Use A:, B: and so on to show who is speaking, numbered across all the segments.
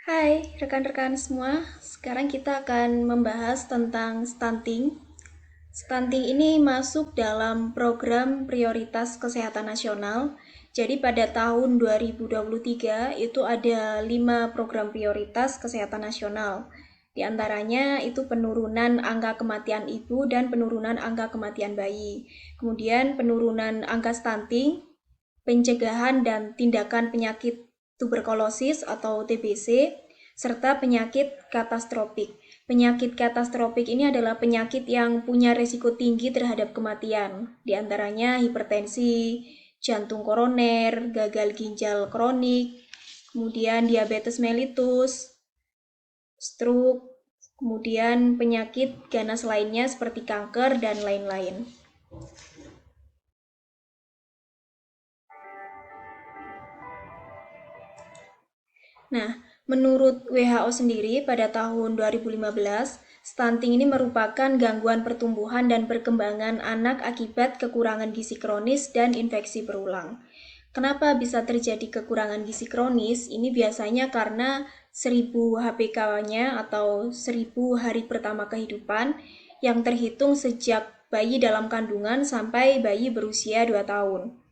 A: Hai rekan-rekan semua, sekarang kita akan membahas tentang stunting. Stunting ini masuk dalam program prioritas kesehatan nasional. Jadi pada tahun 2023 itu ada 5 program prioritas kesehatan nasional. Di antaranya itu penurunan angka kematian ibu dan penurunan angka kematian bayi. Kemudian penurunan angka stunting, pencegahan dan tindakan penyakit tuberkulosis atau TBC, serta penyakit katastropik. Penyakit katastropik ini adalah penyakit yang punya risiko tinggi terhadap kematian, di antaranya hipertensi, jantung koroner, gagal ginjal kronik, kemudian diabetes mellitus, stroke, kemudian penyakit ganas lainnya seperti kanker dan lain-lain. Nah, menurut WHO sendiri pada tahun 2015, stunting ini merupakan gangguan pertumbuhan dan perkembangan anak akibat kekurangan gizi kronis dan infeksi berulang. Kenapa bisa terjadi kekurangan gizi kronis? Ini biasanya karena 1000 HPK-nya atau 1000 hari pertama kehidupan yang terhitung sejak bayi dalam kandungan sampai bayi berusia 2 tahun.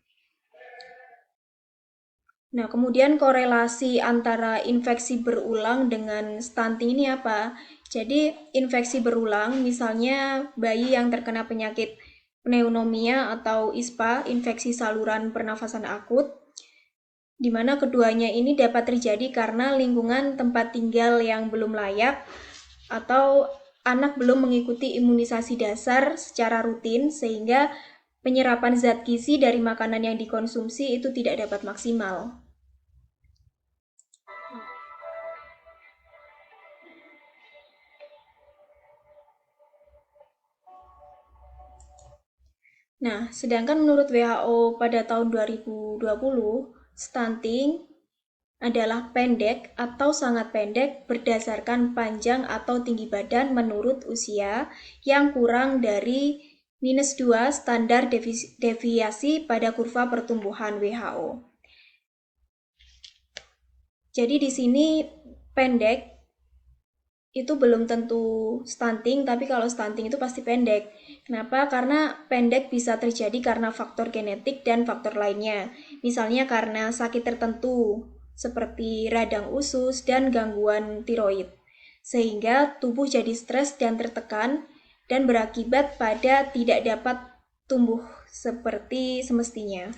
A: Nah, kemudian korelasi antara infeksi berulang dengan stunting ini apa? Jadi, infeksi berulang, misalnya bayi yang terkena penyakit pneumonia atau ISPA, infeksi saluran pernafasan akut, di mana keduanya ini dapat terjadi karena lingkungan tempat tinggal yang belum layak atau anak belum mengikuti imunisasi dasar secara rutin sehingga penyerapan zat gizi dari makanan yang dikonsumsi itu tidak dapat maksimal. Nah, sedangkan menurut WHO pada tahun 2020, stunting adalah pendek atau sangat pendek berdasarkan panjang atau tinggi badan menurut usia yang kurang dari -2 standar deviasi pada kurva pertumbuhan WHO. Jadi di sini pendek itu belum tentu stunting, tapi kalau stunting itu pasti pendek. Kenapa? Karena pendek bisa terjadi karena faktor genetik dan faktor lainnya. Misalnya karena sakit tertentu, seperti radang usus dan gangguan tiroid. Sehingga tubuh jadi stres dan tertekan dan berakibat pada tidak dapat tumbuh seperti semestinya.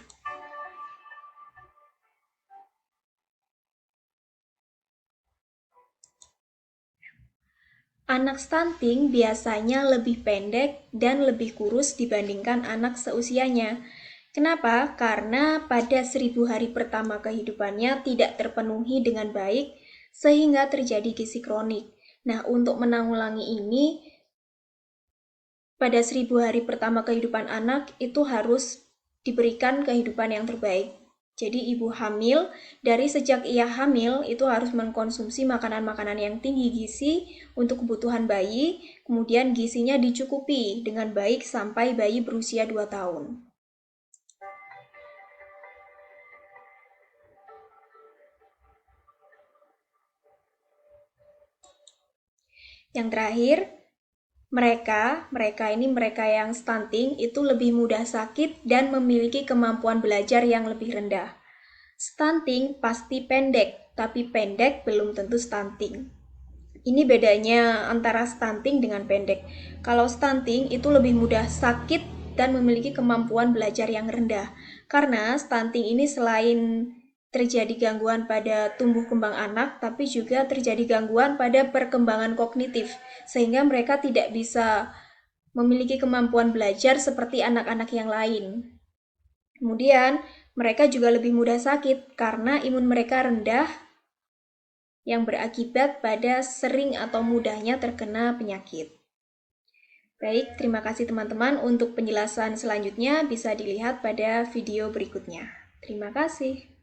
A: Anak stunting biasanya lebih pendek dan lebih kurus dibandingkan anak seusianya. Kenapa? Karena pada 1000 hari pertama kehidupannya tidak terpenuhi dengan baik sehingga terjadi gizi kronik. Nah, untuk menanggulangi ini, pada 1000 hari pertama kehidupan anak itu harus diberikan kehidupan yang terbaik. Jadi ibu hamil, dari sejak ia hamil itu harus mengkonsumsi makanan-makanan yang tinggi gizi untuk kebutuhan bayi, kemudian gizinya dicukupi dengan baik sampai bayi berusia 2 tahun. Yang terakhir, mereka yang stunting itu lebih mudah sakit dan memiliki kemampuan belajar yang lebih rendah. Stunting pasti pendek, tapi pendek belum tentu stunting. Ini bedanya antara stunting dengan pendek. Kalau stunting itu lebih mudah sakit dan memiliki kemampuan belajar yang rendah. Karena stunting ini selain terjadi gangguan pada tumbuh kembang anak, tapi juga terjadi gangguan pada perkembangan kognitif, sehingga mereka tidak bisa memiliki kemampuan belajar seperti anak-anak yang lain. Kemudian, mereka juga lebih mudah sakit karena imun mereka rendah yang berakibat pada sering atau mudahnya terkena penyakit. Baik, terima kasih teman-teman. Untuk penjelasan selanjutnya bisa dilihat pada video berikutnya. Terima kasih.